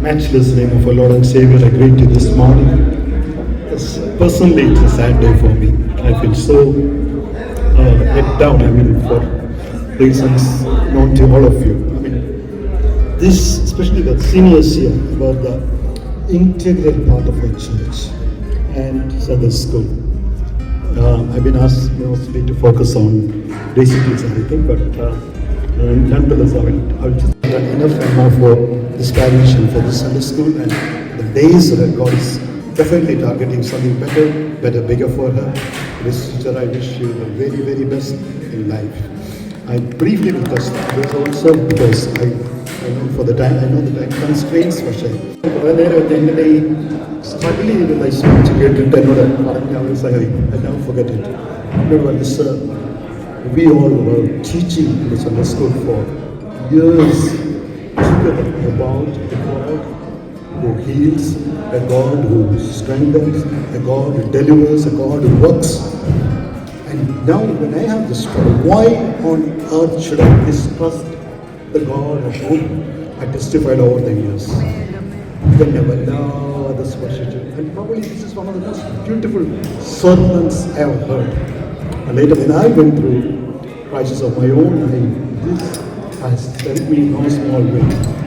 matchless name of our Lord and Savior, I greet you this morning. Yes, personally, it's a sad day for me. I feel so let down, for reasons known to all of you. This, especially the seniors here, about the integral part of our church and Sunday school. I've been asked mostly to focus on basic teaching, I think, but nonetheless, I will just done enough and more for this parish and for this Sunday school and the days that God is definitely targeting something better, bigger for her. This teacher, I wish you the very, very best in life. I briefly will touch this also because I know for the time, I know the time constraints for sure. Struggling with my speech, I never forget it. We all were teaching in the Sunday school for years together about a God who heals, a God who strengthens, a God who delivers, a God who works. And now when I have this trouble, why on earth should I distrust the God of whom I testified over the years? And probably this is one of the most beautiful sermons I have heard. And later when I went through crisis of my own, this has helped me in no small way.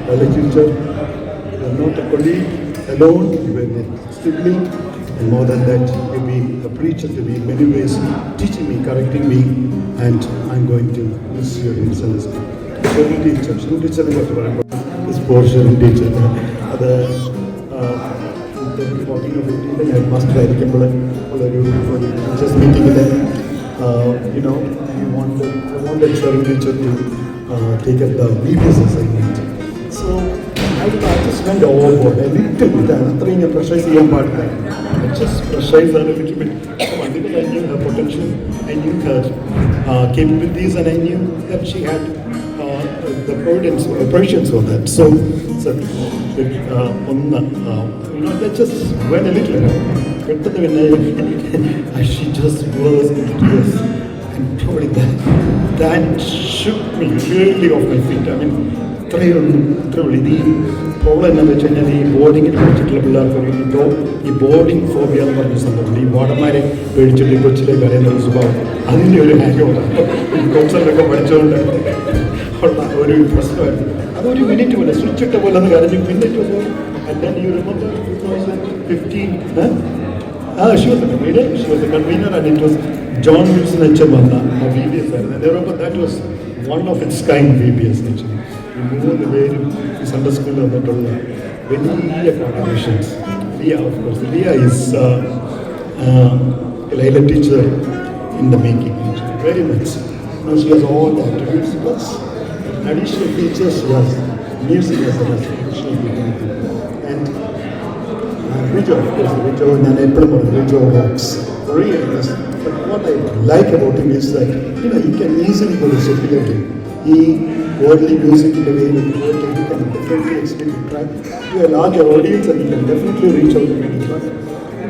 Teacher, you are not a colleague alone, you are a sibling, and more than that, you be a preacher to me in many ways, teaching me, correcting me, and I'm going to miss you in Sunday school. School teacher, this portion teacher, master just meeting them. I wanted Sharon teacher to take up the VBS assignment. So I just went overboard a little bit. I just pressurized her a little bit because I knew her potential, I knew her capabilities, and I knew that she had the provisions for that. So that just went a little bit. She just was into tears. And probably that shook me really off my feet. The problem boarding boarding phobia watermare പേടിച്ചിട്ട് കൊച്ചിലേക്ക് അറിയുന്ന സ്വഭാവം അതിൻ്റെ ഒരു ഹാങ്ങോട് കോൺസറിലൊക്കെ പഠിച്ചുകൊണ്ട് ഉള്ള ഒരു പ്രശ്നമായിരുന്നു. അതൊരു മിനിറ്റ് പോലെ സ്വിച്ച് ഇട്ട പോലെ ഒന്ന് കരഞ്ഞു. പിന്നെ and then you remember 2015, she was the convener, and it was John Wilson HM VBS. And I remember that was one of its kind VBS actually. We moved the way Sunday school of the many contributions. Leah, of course. Leah is a Laila teacher in the making, actually. Very much. Now she has all the attributes, plus additional features she has. Music as an additional feature. And Rijo, of course, Rijo rocks. Really, but what I like about him is that he can easily go to superiority. He worldly music in the way he can definitely explain the track to a larger audience, and he can definitely reach out to many. But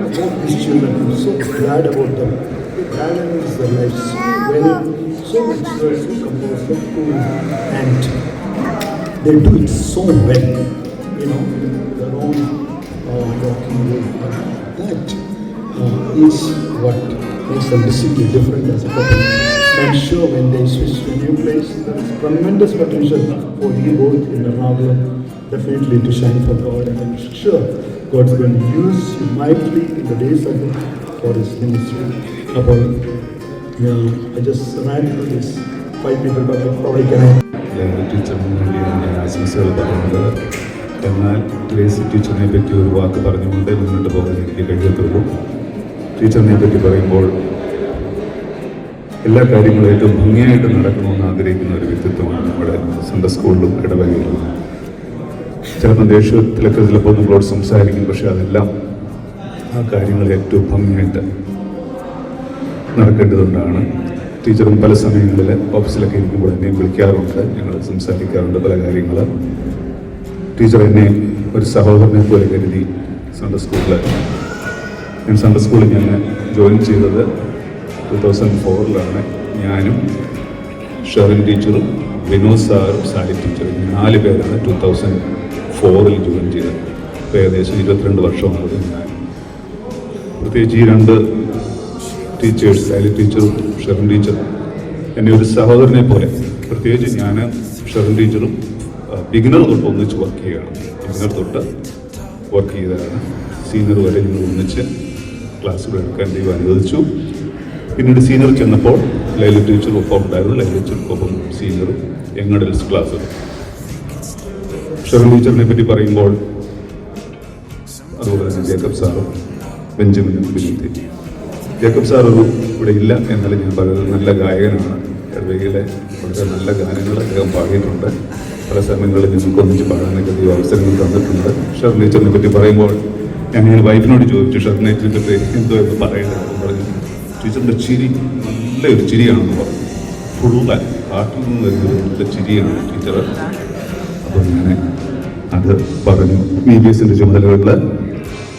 about these children, I'm so glad about them. They balance their life so well, so mature, so composed, so cool, and they do it so well. Their own walking way. That is what makes them distinctly different as a couple. I'm sure when they switch to a new place, there is tremendous potential for you both in Ernakulam, definitely to shine for God. And I'm sure God's going to use you mightily in the days ahead for His ministry. I just ran through this 5 people, but I probably can. എന്നാൽ Gracy ടീച്ചറിനെ പറ്റി ഒരു വാക്ക് പറഞ്ഞുകൊണ്ട് മുന്നോട്ട് പോകാൻ എനിക്ക് കഴിയത്തുള്ളൂ. ടീച്ചറിനെ പറ്റി പറയുമ്പോൾ എല്ലാ കാര്യങ്ങളും ഏറ്റവും ഭംഗിയായിട്ട് നടക്കണമെന്ന് ആഗ്രഹിക്കുന്ന ഒരു വ്യക്തിത്വമാണ് നമ്മുടെ സൺഡേ സ്കൂളിലും ഇടവകയിലും. ചിലപ്പോൾ ദേഷ്യത്തിലൊക്കെ ചിലപ്പോൾ നമ്മളോട് സംസാരിക്കും, പക്ഷെ അതെല്ലാം ആ കാര്യങ്ങൾ ഏറ്റവും ഭംഗിയായിട്ട് നടക്കേണ്ടതുകൊണ്ടാണ്. ടീച്ചറും പല സമയങ്ങളിൽ ഓഫീസിലൊക്കെ ഇരിക്കുമ്പോൾ എന്നെയും വിളിക്കാറുണ്ട്, ഞങ്ങൾ സംസാരിക്കാറുണ്ട് പല കാര്യങ്ങൾ. ടീച്ചർ എന്നെ ഒരു സഹോദരനെ പോലെ കരുതി സൺഡേ സ്കൂളിൽ ഞാൻ ജോയിൻ ചെയ്തത് 2004 ഞാനും ഷെറിൻ ടീച്ചറും വിനോദ് സാറും സാലി ടീച്ചറും 4 പേരാണ് 2004 ജോയിൻ ചെയ്തത്. ഇപ്പോൾ ഏകദേശം 22 വർഷമാകും ഞാൻ. പ്രത്യേകിച്ച് ഈ 2 ടീച്ചേഴ്സ്, ശൈലി ടീച്ചറും ഷെറിൻ ടീച്ചറും എന്നെ ഒരു സഹോദരനെ പോലെ, പ്രത്യേകിച്ച് ഞാൻ ഷെറിൻ ടീച്ചറും ബിഗിനർ തൊട്ട് ഒന്നിച്ച് വർക്ക് ചെയ്യുകയാണ്. ബിഗിനർ തൊട്ട് വർക്ക് ചെയ്തതാണ്. സീനിയർ വരെ ഞങ്ങൾ ഒന്നിച്ച് ക്ലാസ്സുകൾ എടുക്കാൻ ദൈവം അനുവദിച്ചു. പിന്നീട് സീനിയർ ചെന്നപ്പോൾ ലൈല ടീച്ചറും ഒപ്പം ഉണ്ടായിരുന്നു. ലൈല ടീച്ചർക്കൊപ്പം സീനിയറും യങ് ക്ലാസ്. ഷെറിൻ ടീച്ചറിനെ പറ്റി പറയുമ്പോൾ അതുപോലെ തന്നെ ജേക്കബ് സാറും ബെഞ്ചമിനും ബിനിത്തി. ജേക്കബ് സാറൊന്നും ഇവിടെ ഇല്ല എന്നാലും ഞാൻ പറയുന്നത് നല്ല ഗായകനാണ്. ഇടവകയിലെ വളരെ നല്ല ഗാനങ്ങൾ അദ്ദേഹം പാടിയിട്ടുണ്ട്. പല സമയങ്ങളിൽ ഞങ്ങൾക്ക് ഒന്നിച്ച് പാടാനൊക്കെ ദൈവം അവസരങ്ങൾ തന്നിട്ടുണ്ട്. ഷെറിൻ ടീച്ചറിനെ പറ്റി പറയുമ്പോൾ ഞാൻ വൈഫിനോട് ചോദിച്ചു, ഷെറിൻ ടീച്ചറിനെ പറ്റി എന്തോ എന്ന് പറയുന്നത് പറഞ്ഞു. ടീച്ചറിൻ്റെ ചിരി നല്ലൊരു ചിരിയാണെന്ന് പറഞ്ഞു. ഫുള്ള ഹാർട്ടിൽ നിന്ന് വരുന്നൊരു നല്ല ചിരിയാണ് ടീച്ചർ. അപ്പോൾ ഞാൻ അത് പറഞ്ഞു. BBSൻ്റെ ചുമതലകളിൽ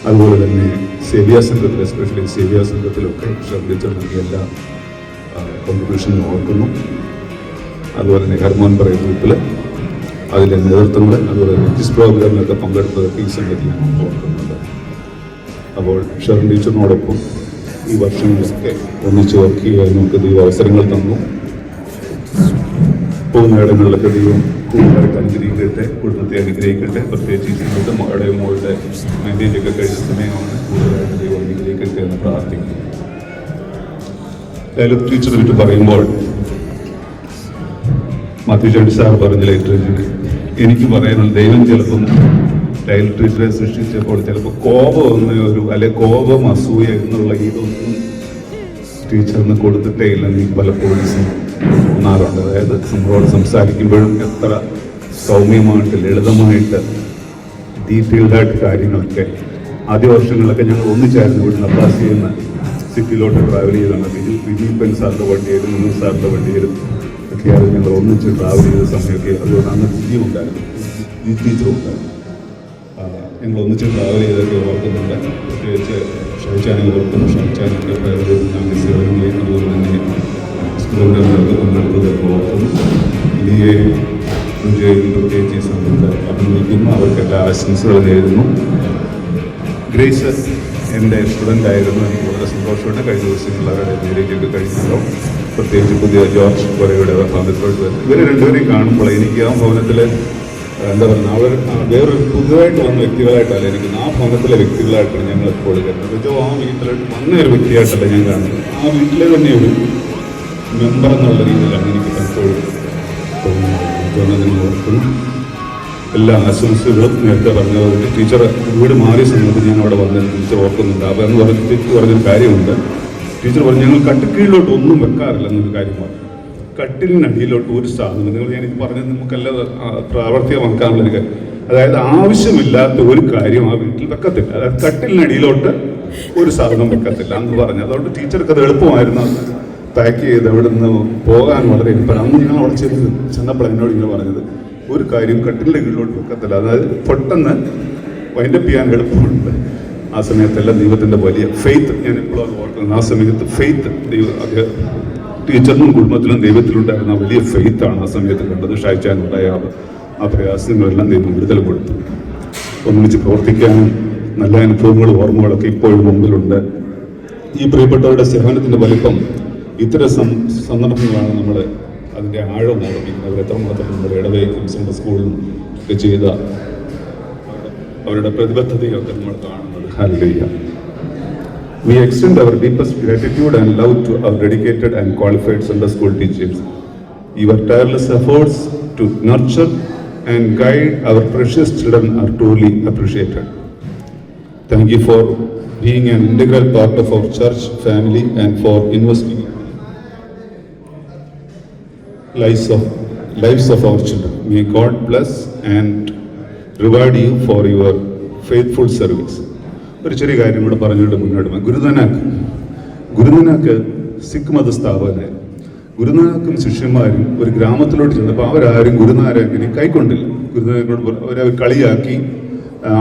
അതുപോലെ തന്നെ സേവ്യ സംഘത്തിൽ, എസ്പെഷ്യലി സേവ്യ സംഘത്തിലൊക്കെ ഷെറിൻ ടീച്ചർ നൽകിയ എല്ലാ കോൺട്രിബ്യൂഷനും ഓർക്കുന്നു. അതുപോലെ തന്നെ ഹർമോൻ പറയ ഗ്രൂപ്പിൽ അതിൻ്റെ നേതൃത്വങ്ങൾ, അതുപോലെ ക്വിസ് പ്രോഗ്രാമിലൊക്കെ പങ്കെടുത്തതൊക്കെ ഈ സംഘത്തിൽ ഞാൻ ഓർക്കുന്നുണ്ട്. അപ്പോൾ ഷെറിൻ ടീച്ചറിനോടൊപ്പം ഈ വർഷങ്ങളിലൊക്കെ ഒന്നിച്ച് വർക്ക് ചെയ്യാൻ നമുക്ക് ദൈവം അവസരങ്ങൾ തന്നു. പോകുന്ന ഇടങ്ങളിലൊക്കെ ദൈവം കൂടുതലായിട്ട് അനുഗ്രഹിക്കട്ടെ, കുടുംബത്തെ അനുഗ്രഹിക്കട്ടെ. പ്രത്യേകിച്ച് ഈ സമയത്ത് മകളുടെ മോളുടെ മാരേജൊക്കെ കഴിഞ്ഞ സമയമാണ്. കൂടുതലായിട്ട് ദൈവം അനുഗ്രഹിക്കട്ടെ എന്ന് പ്രാർത്ഥിക്കുന്നു. ലൈല ടീച്ചറെ പറ്റി പറയുമ്പോൾ മാത്യു ചാണ്ടി സാർ പറഞ്ഞ ലിറ്ററേച്ചർ എനിക്ക് പറയാനുള്ള ദൈവം ചിലപ്പം ലൈല ടീച്ചറെ സൃഷ്ടിച്ചപ്പോൾ ചിലപ്പോൾ കോപം അല്ലെ കോപം, അസൂയ എന്നുള്ള ഇതൊന്നും ടീച്ചറിന് കൊടുത്തിട്ടേ ഇല്ലെന്ന് എനിക്ക് പലപ്പോഴും തോന്നാറുണ്ട്. അതായത് നമ്മളോട് സംസാരിക്കുമ്പോഴും എത്ര സൗമ്യമായിട്ട് ലളിതമായിട്ട് ഡീറ്റെയിൽഡായിട്ട് കാര്യങ്ങളൊക്കെ ആദ്യ വർഷങ്ങളിലൊക്കെ ഞങ്ങൾ ഒന്നിച്ചായിരുന്നു ഇവിടുന്ന് അബ്ബാസ് ചെയ്യുന്ന സിറ്റിയിലോട്ട് ട്രാവൽ ചെയ്താണ്. വിനീപൻ സാറിൻ്റെ വണ്ടിയിലും മുന്നൂർ സാറിൻ്റെ വണ്ടിയിലും ഒക്കെയായിരുന്നു ഞങ്ങൾ ഒന്നിച്ച് ട്രാവൽ ചെയ്ത സമയമൊക്കെ. അതുകൊണ്ട് അന്ന് ബുദ്ധിയും ഉണ്ടായിരുന്നു, ടീച്ചറും ഉണ്ടായിരുന്നു. ഞങ്ങൾ ഒന്നിച്ച് ട്രാവൽ ചെയ്തൊക്കെ ഓർക്കുന്നുണ്ട്. പ്രത്യേകിച്ച് ഷൈച്ചാനെ ഓർക്കുന്നു. ഷൈച്ചാനൊക്കെ സേവനങ്ങളെയും അതുപോലെ തന്നെ പ്രോഗ്രാമിലൊക്കെ പങ്കെടുത്തതൊക്കെ ഓർക്കുന്നു. ഇനിയെ പ്രത്യേകിച്ച് ഈ സമയത്ത് അഭിനയിക്കുന്നു. അവർക്കെല്ലാ ആശംസകൾ നേരുന്നു. ഗ്രേസ് എൻ്റെ സ്റ്റുഡൻ്റ് ആയിരുന്നു. എനിക്ക് വളരെ സന്തോഷമുണ്ട്. കഴിഞ്ഞ ദിവസങ്ങളിൽ അവരുടെ പേരേക്കൊക്കെ കഴിഞ്ഞല്ലോ. പ്രത്യേകിച്ച് പുതിയ ജോർജ് കൊറയുടെ ഭവനത്തിലോട്ട് വരുന്നത് ഇവർ രണ്ടുപേരെയും കാണുമ്പോൾ എനിക്ക് ആ ഭവനത്തിൽ എന്താ പറയുക, അവർ വേറൊരു പുതുതായിട്ട് വന്ന വ്യക്തികളായിട്ടല്ല എനിക്ക് ആ ഭവനത്തിലെ വ്യക്തികളായിട്ടാണ് ഞങ്ങൾ എപ്പോഴും കരുതുന്നത്. ആ വീട്ടിലോട്ട് വന്ന ഒരു വ്യക്തിയായിട്ടല്ല ഞാൻ കാണുന്നത്. ആ വീട്ടിലെ തന്നെ ഒരു മെമ്പർ എന്നുള്ള രീതിയിലാണ് എനിക്ക് പലപ്പോഴും തോന്നുന്നത്. ഓർക്കുന്നു. എല്ലാ ആശംസകളും നേരത്തെ പറഞ്ഞതുകൊണ്ട് ടീച്ചർ വീട് മാറിയ സമയത്ത് ഞാൻ അവിടെ വന്നതിന് ടീച്ചർ ഓർക്കുന്നുണ്ട്. അപ്പോൾ എന്ന് പറഞ്ഞൊരു കാര്യമുണ്ട്. ടീച്ചർ പറഞ്ഞു ഞങ്ങൾ കട്ടിക്കീഴിലോട്ട് ഒന്നും വെക്കാറില്ല എന്നൊരു കാര്യം പറഞ്ഞു. കട്ടിലിനടിയിലോട്ട് ഒരു സാധനം ഞാനിത് പറഞ്ഞത് നമുക്കെല്ലാം പ്രാവർത്തികമാക്കാനുള്ളൊരു കാര്യം. അതായത് ആവശ്യമില്ലാത്ത ഒരു കാര്യം ആ വീട്ടിൽ വെക്കത്തില്ല. അതായത് കട്ടിലിനടിയിലോട്ട് ഒരു സാധനം വെക്കത്തില്ല എന്ന് പറഞ്ഞു. അതുകൊണ്ട് ടീച്ചർക്ക് അത് എളുപ്പമായിരുന്നു പാക്ക് ചെയ്ത് അവിടെ നിന്ന് പോകാൻ വളരെ എളുപ്പമാണ്. അന്ന് ഞങ്ങൾ അവിടെ ചെന്നപ്പോൾ എന്നോട് ഇങ്ങനെ പറഞ്ഞത് ഒരു കാര്യം കട്ടിലിൻ്റെ കീഴിലോട്ട് വെക്കത്തില്ല. അതായത് പെട്ടെന്ന് വൈൻഡപ്പ് ചെയ്യാൻ എളുപ്പമുണ്ട്. ആ സമയത്തെല്ലാം ദൈവത്തിൻ്റെ വലിയ ഫെയ്ത്ത് ഞാൻ എപ്പോഴും ഓർക്കുന്നത്. ആ സമയത്ത് ഫെയ്ത്ത് ടീച്ചറിനും കുടുംബത്തിലും ദൈവത്തിലുണ്ടായിരുന്ന വലിയ ഫെയ്ത്താണ് ആ സമയത്ത് കണ്ടത്. ഷായ്ച്ചാനുണ്ടായ ആ പ്രയാസങ്ങളെല്ലാം ദൈവം വിടുതൽ കൊടുത്തു. ഒന്നിച്ച് പ്രവർത്തിക്കാനും നല്ല അനുഭവങ്ങളും ഓർമ്മകളൊക്കെ ഇപ്പോഴും മുമ്പിലുണ്ട്. ഈ പ്രിയപ്പെട്ടവരുടെ സേവനത്തിൻ്റെ വലിപ്പം ഇത്തരം സന്ദർഭങ്ങളാണ് നമ്മൾ അതിൻ്റെ ആഴം ഓർമ്മിക്കുന്നത്. അവർ എത്രമാത്രം നമ്മുടെ ഇടവകയ്ക്കും സൺഡേ സ്കൂളിലും ഒക്കെ ചെയ്ത അവരുടെ പ്രതിബദ്ധതയൊക്കെ നമ്മൾ കാണുന്നത്. Hallelujah. We extend our deepest gratitude and love to our dedicated and qualified Sunday school teachers. Your tireless efforts to nurture and guide our precious children are truly appreciated. Thank you for being an integral part of our church family and for investing lives of our children. May God bless and reward you for your faithful service. ഒരു ചെറിയ കാര്യം കൂടെ പറഞ്ഞുകൊണ്ട് മുന്നോട്ട് പോകാം. ഗുരുനാനാക്ക് സിഖ് മത സ്ഥാപകനായിരുന്നു. ഗുരുനാനാക്കും ശിഷ്യന്മാരും ഒരു ഗ്രാമത്തിലോട്ട് ചെന്നപ്പോൾ അവരാരും ഗുരുനാനാക്കിനെ കൈക്കൊണ്ടില്ല. ഗുരുനാനക്കോട് അവരവർ കളിയാക്കി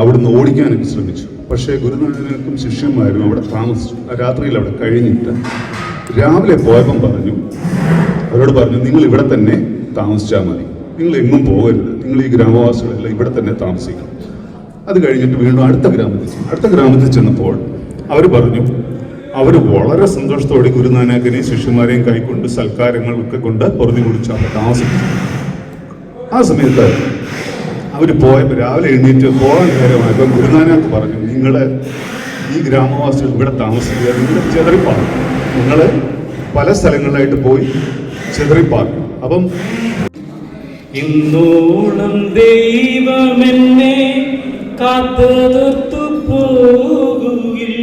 അവിടുന്ന് ഓടിക്കാനൊക്കെ ശ്രമിച്ചു. പക്ഷേ ഗുരുനാനാക്കും ശിഷ്യന്മാരും അവിടെ താമസിച്ചു. രാത്രിയിൽ അവിടെ കഴിഞ്ഞിട്ട് രാവിലെ പോയപ്പം അവരോട് പറഞ്ഞു നിങ്ങൾ ഇവിടെ തന്നെ താമസിച്ചാൽ മതി, നിങ്ങൾ എങ്ങും പോകരുത്, നിങ്ങൾ ഈ ഗ്രാമവാസികളെല്ലാം ഇവിടെ തന്നെ താമസിക്കണം. അത് കഴിഞ്ഞിട്ട് വീണ്ടും അടുത്ത ഗ്രാമത്തിൽ ചെന്നപ്പോൾ അവർ പറഞ്ഞു അവർ വളരെ സന്തോഷത്തോടെ ഗുരുനാനാക്കിനെയും ശിഷ്യന്മാരെയും കൈക്കൊണ്ട് സൽക്കാരങ്ങളൊക്കെ കൊണ്ട് പൊറുതി കുടിച്ച് അവിടെ താമസിച്ചു. ആ സമയത്ത് അവർ പോയപ്പോൾ രാവിലെ എഴുന്നേറ്റ് പോകാൻ നേരമായപ്പോൾ ഗുരുനാനാക്ക് പറഞ്ഞു, നിങ്ങൾ ഈ ഗ്രാമവാസികൾ ഇവിടെ താമസിക്കുക, നിങ്ങൾ ചെതറിപ്പാർക്കും, നിങ്ങൾ പല സ്ഥലങ്ങളിലായിട്ട് പോയി ചെതറിപ്പാർക്കും. അപ്പം ഇന്നോളം ദൈവമെന്നെ കാത്തുനിർത്തു പോകുകിൽ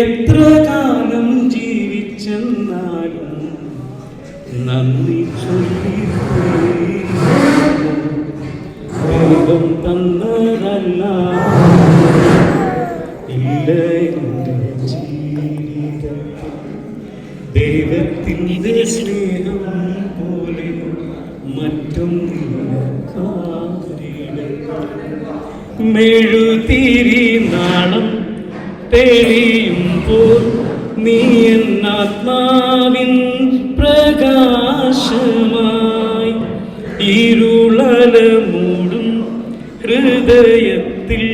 എത്ര കാലം ജീവിച്ചെന്നാലും നന്ദി ചൊല്ലി ദൈവം തന്നതല്ല ഇല്ല എൻ്റെ ജീവിതത്തിൽ ദൈവത്തിൻ്റെ സ്നേഹം പോലെ മറ്റൊന്നില്ല മെഴുതിരി നാളം തെളിയുമ്പോൾ നീ എന്നാത്മാവിൻ പ്രകാശമായി ഇരുളല മൂടും ഹൃദയത്തിൽ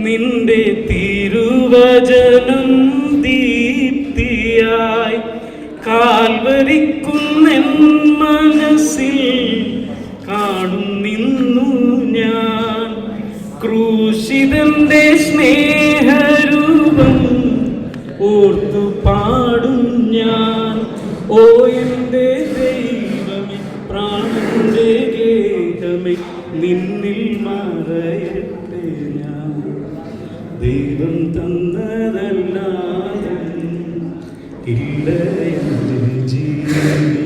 നിന്റെ തിരുവചനം ദീപ്തിയായി കാൽവരിക്കുന്നെൻ മനസ്സിൽ കാണും നിന്നു ഞാൻ ക്രൂശിതന്റെ സ്നേഹരൂപം ഓർത്തു പാടും ഞാൻ. ഓ എൻ്റെ ദൈവമേ, പ്രാണന്റെ ഗേഹമേ, നിന്നിൽ മറയട്ടെ ഞാൻ. ദൈവം തന്നതല്ലാതെ ഇല്ല എൻ്റെ ജീവിതത്തിന്റെ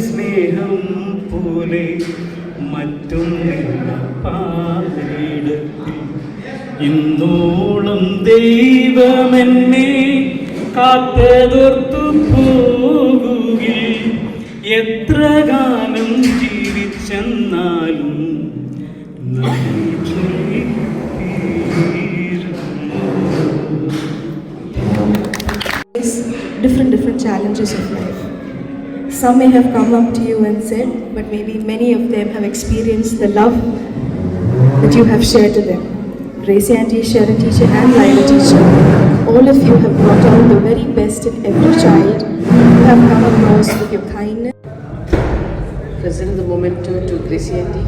സ്നേഹം പോലെ മറ്റൊന്നില്ല പാരിടത്തിൽ. ഇന്നോളം ദൈവമെന്നെ കാത്തോർത്തു പോകുകിൽ എത്ര കാലം ജീവിച്ചെന്നാലും different challenges of life. Some may have come up to you and said, but maybe many of them have experienced the love that you have shared to them. Gracie Auntie, Sharon teacher and Lila teacher, all of you have brought out the very best in every child. You have come across with your kindness. Present the memento to Gracie Auntie.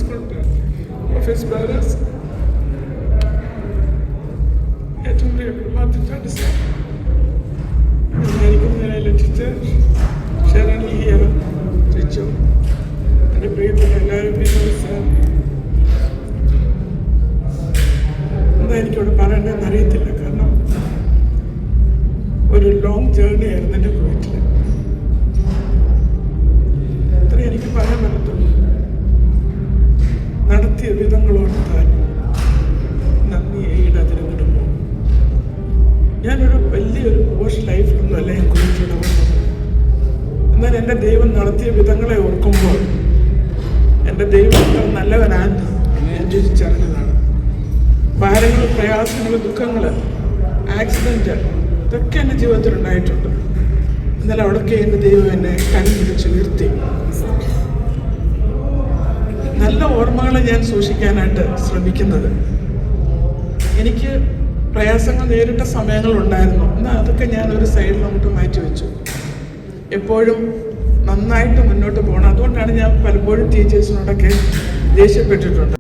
school of his brothers. ഏറ്റവും പ്രിയപ്പെട്ട sir ഞാനിരിക്കുന്നതിനെ ലക്ഷിച്ച് ഷെറണിയ ചിച്ചു എൻ്റെ പ്രിയപ്പെട്ട എല്ലാവരും sir എന്താ എനിക്കിവിടെ പറയണമെന്ന് അറിയത്തില്ല. കാരണം ഒരു ലോങ് ജേർണി ആയിരുന്നു എൻ്റെ വീട്ടിൽ. അത്രയും എനിക്ക് പറയാൻ പറ്റത്തുള്ളൂ. നടത്തിയ വിധങ്ങളോട് താൻ നന്ദി ഈടാതിരുന്നിട്ട് പോകും. ഞാനൊരു വലിയൊരു പോഷ് ലൈഫിലൊന്നും അല്ല ഞാൻ കുറിച്ചിട്ട് വന്നത്. എന്നാൽ എൻ്റെ ദൈവം നടത്തിയ വിധങ്ങളെ ഓർക്കുമ്പോൾ എൻ്റെ ദൈവം എത്ര നല്ലവനാണ് ഞാൻ തിരിച്ചറിഞ്ഞതാണ്. ഭാരങ്ങൾ, പ്രയാസങ്ങൾ, ദുഃഖങ്ങൾ, ആക്സിഡൻറ്റ് ഇതൊക്കെ എൻ്റെ ജീവിതത്തിൽ ഉണ്ടായിട്ടുണ്ട്. എന്നാൽ അവിടെയൊക്കെ എൻ്റെ ദൈവം എന്നെ കണ്ടുപിടിച്ച് ഉയർത്തി. നല്ല ഓർമ്മകളെ ഞാൻ സൂക്ഷിക്കാനായിട്ട് ശ്രമിക്കുന്നത്. എനിക്ക് പ്രയാസങ്ങൾ നേരിട്ട സമയങ്ങളുണ്ടായിരുന്നു. എന്നാൽ അതൊക്കെ ഞാൻ ഒരു സൈഡിലോട്ട് മാറ്റി വെച്ചു. എപ്പോഴും നന്നായിട്ട് മുന്നോട്ട് പോകണം. അതുകൊണ്ടാണ് ഞാൻ പലപ്പോഴും ടീച്ചേഴ്സിനോടൊക്കെ ദേഷ്യപ്പെട്ടിട്ടുണ്ട്.